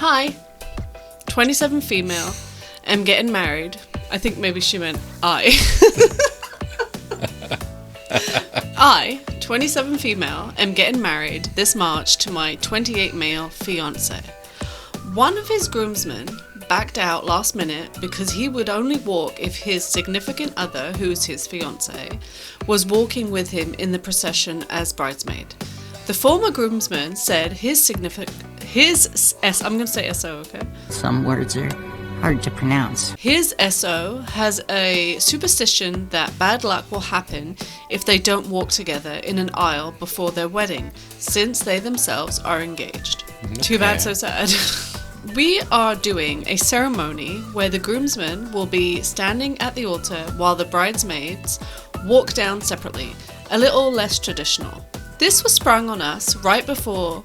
Hi, 27 female, am getting married. I think maybe she meant I. I, 27 female, am getting married this March to my 28 male fiance. One of his groomsmen backed out last minute because he would only walk if his significant other, who's his fiance, was walking with him in the procession as bridesmaid. The former groomsman said I'm going to say SO, okay? Some words are hard to pronounce. His SO has a superstition that bad luck will happen if they don't walk together in an aisle before their wedding, since they themselves are engaged. Okay. Too bad, so sad. We are doing a ceremony where the groomsmen will be standing at the altar while the bridesmaids walk down separately, a little less traditional. This was sprung on us right before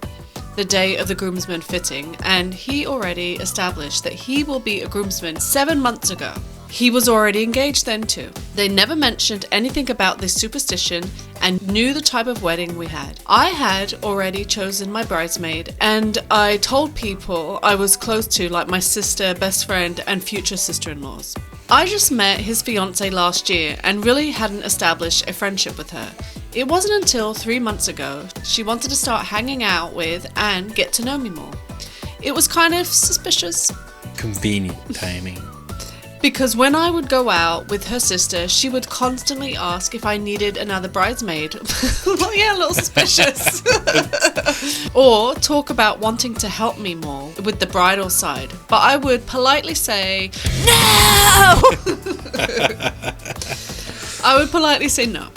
the day of the groomsman fitting, and he already established that he will be a groomsman 7 months ago. He was already engaged then too. They never mentioned anything about this superstition and knew the type of wedding we had. I had already chosen my bridesmaid, and I told people I was close to, like my sister, best friend, and future sister-in-laws. I just met his fiancée last year and really hadn't established a friendship with her. It wasn't until 3 months ago she wanted to start hanging out with and get to know me more. It was kind of suspicious. Convenient timing. Because when I would go out with her sister, she would constantly ask if I needed another bridesmaid. Well, yeah, a little suspicious. Or talk about wanting to help me more with the bridal side. But I would politely say, no! I would politely say no.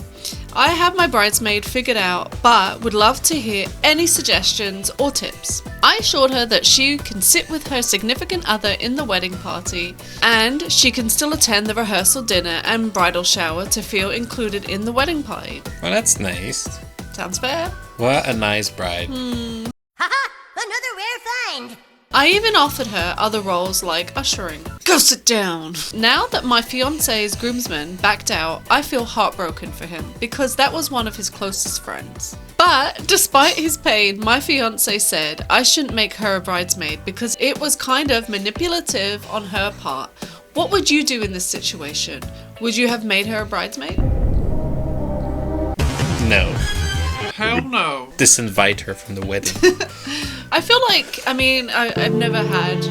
I have my bridesmaid figured out, but would love to hear any suggestions or tips. I assured her that she can sit with her significant other in the wedding party, and she can still attend the rehearsal dinner and bridal shower to feel included in the wedding party. Well, that's nice. Sounds fair. What a nice bride. Haha! Another rare find! I even offered her other roles like ushering. Go sit down! Now that my fiancé's groomsman backed out, I feel heartbroken for him because that was one of his closest friends. But despite his pain, my fiancé said I shouldn't make her a bridesmaid because it was kind of manipulative on her part. What would you do in this situation? Would you have made her a bridesmaid? No. Hell no. Disinvite her from the wedding. I feel like, I've never had a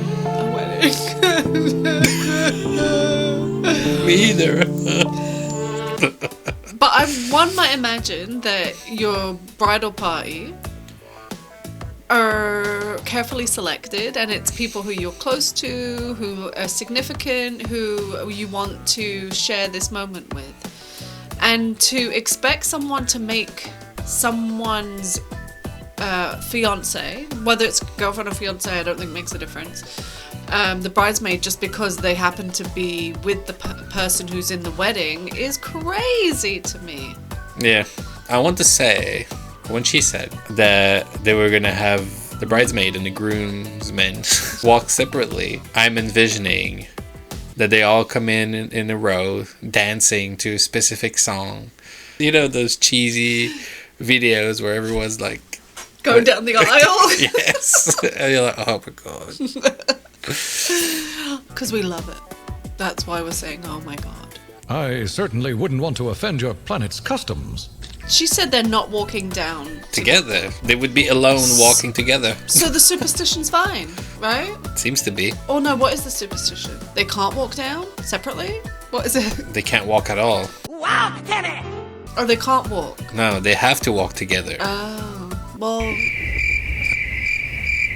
wedding. Me either. But one might imagine that your bridal party are carefully selected, and it's people who you're close to, who are significant, who you want to share this moment with. And to expect someone to make someone's fiance, whether it's girlfriend or fiance, I don't think makes a difference, the bridesmaid just because they happen to be with the person who's in the wedding is crazy to me. Yeah. I want to say, when she said that they were going to have the bridesmaid and the groomsmen walk separately, I'm envisioning that they all come in a row dancing to a specific song. You know those cheesy videos where everyone's like going down the aisle? Yes. And you're like, oh my god. Because we love it. That's why we're saying, oh my god. I certainly wouldn't want to offend your planet's customs. She said they're not walking down together. They would be alone walking together. So the superstition's fine, right? Seems to be. Oh no, what is the superstition? They can't walk down separately? What is it? They can't walk at all. Wow, Timmy! Or they can't walk? No, they have to walk together. Oh, well,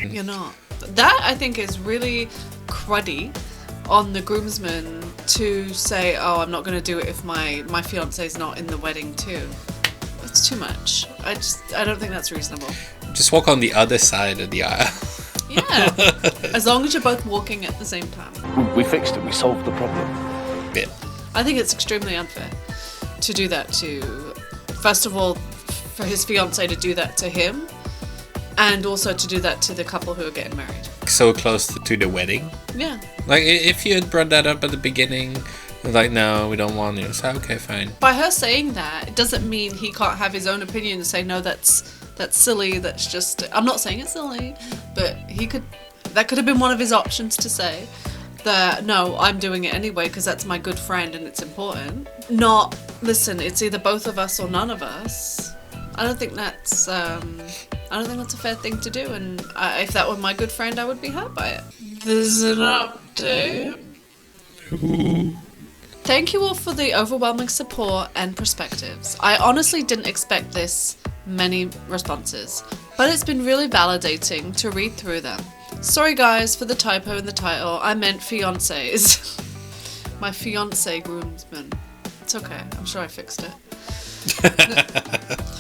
you're not. That, I think, is really cruddy on the groomsman to say, oh, I'm not going to do it if my fiance's not in the wedding too. It's too much. I don't think that's reasonable. Just walk on the other side of the aisle. Yeah, as long as you're both walking at the same time. We fixed it. We solved the problem. Yeah. I think it's extremely unfair to do that to, first of all, for his fiancée to do that to him, and also to do that to the couple who are getting married. So close to the wedding. Yeah. Like, if you had brought that up at the beginning, like, no, we don't want you. So, okay, fine. By her saying that, it doesn't mean he can't have his own opinion and say, no, that's silly, that's just... I'm not saying it's silly, but he could That could have been one of his options to say that, no, I'm doing it anyway because that's my good friend and it's important. Not, listen, it's either both of us or none of us. I don't think that's a fair thing to do, and if that were my good friend, I would be hurt by it. There's an update. Thank you all for the overwhelming support and perspectives. I honestly didn't expect this many responses, but it's been really validating to read through them. Sorry guys for the typo in the title, I meant fiancés. My fiancé groomsman. It's okay, I'm sure I fixed it.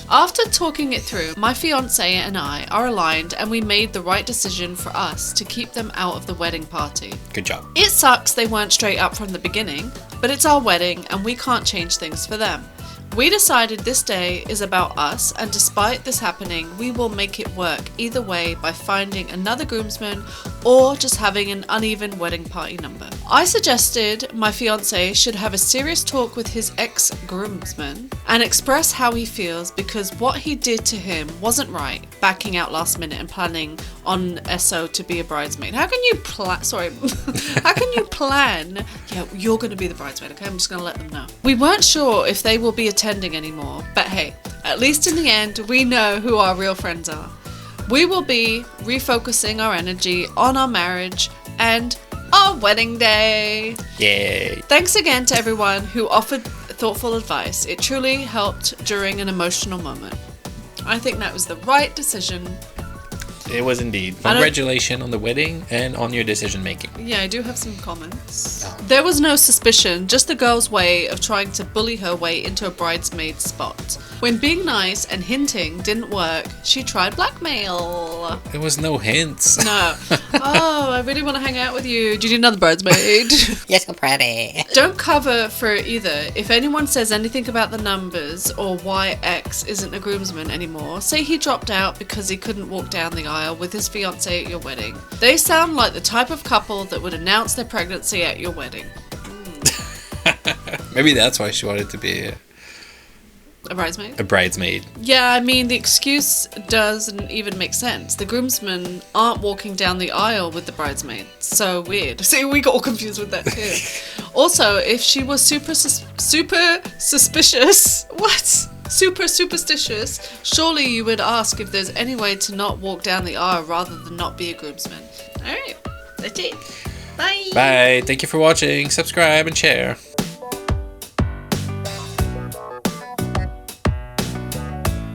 After talking it through, my fiancé and I are aligned and we made the right decision for us to keep them out of the wedding party. Good job. It sucks they weren't straight up from the beginning, but it's our wedding and we can't change things for them. We decided this day is about us, and despite this happening, we will make it work either way by finding another groomsman or just having an uneven wedding party number. I suggested my fiancé should have a serious talk with his ex-groomsman and express how he feels because what he did to him wasn't right, backing out last minute and planning on SO to be a bridesmaid. How can you how can you plan? Yeah, you're going to be the bridesmaid, okay? I'm just going to let them know. We weren't sure if they will be attending anymore, but hey, at least in the end, we know who our real friends are. We will be refocusing our energy on our marriage and our wedding day. Yay. Thanks again to everyone who offered thoughtful advice. It truly helped during an emotional moment. I think that was the right decision. It was indeed. Congratulations on the wedding and on your decision making. Yeah, I do have some comments. There was no suspicion, just the girl's way of trying to bully her way into a bridesmaid spot. When being nice and hinting didn't work, she tried blackmail. There was no hints. No. Oh, I really want to hang out with you. Do you need another bridesmaid? You're so pretty. Don't cover for it either. If anyone says anything about the numbers or why X isn't a groomsman anymore, say he dropped out because he couldn't walk down the aisle with his fiancée at your wedding. They sound like the type of couple that would announce their pregnancy at your wedding. Maybe that's why she wanted to be A bridesmaid? a bridesmaid. Yeah, I mean, the excuse doesn't even make sense. The groomsmen aren't walking down the aisle with the bridesmaid. So weird. See, we got all confused with that too. Also, if she was super suspicious, what? Super superstitious, surely you would ask if there's any way to not walk down the aisle rather than not be a groomsman. Alright, that's it. Bye. Bye. Thank you for watching. Subscribe and share.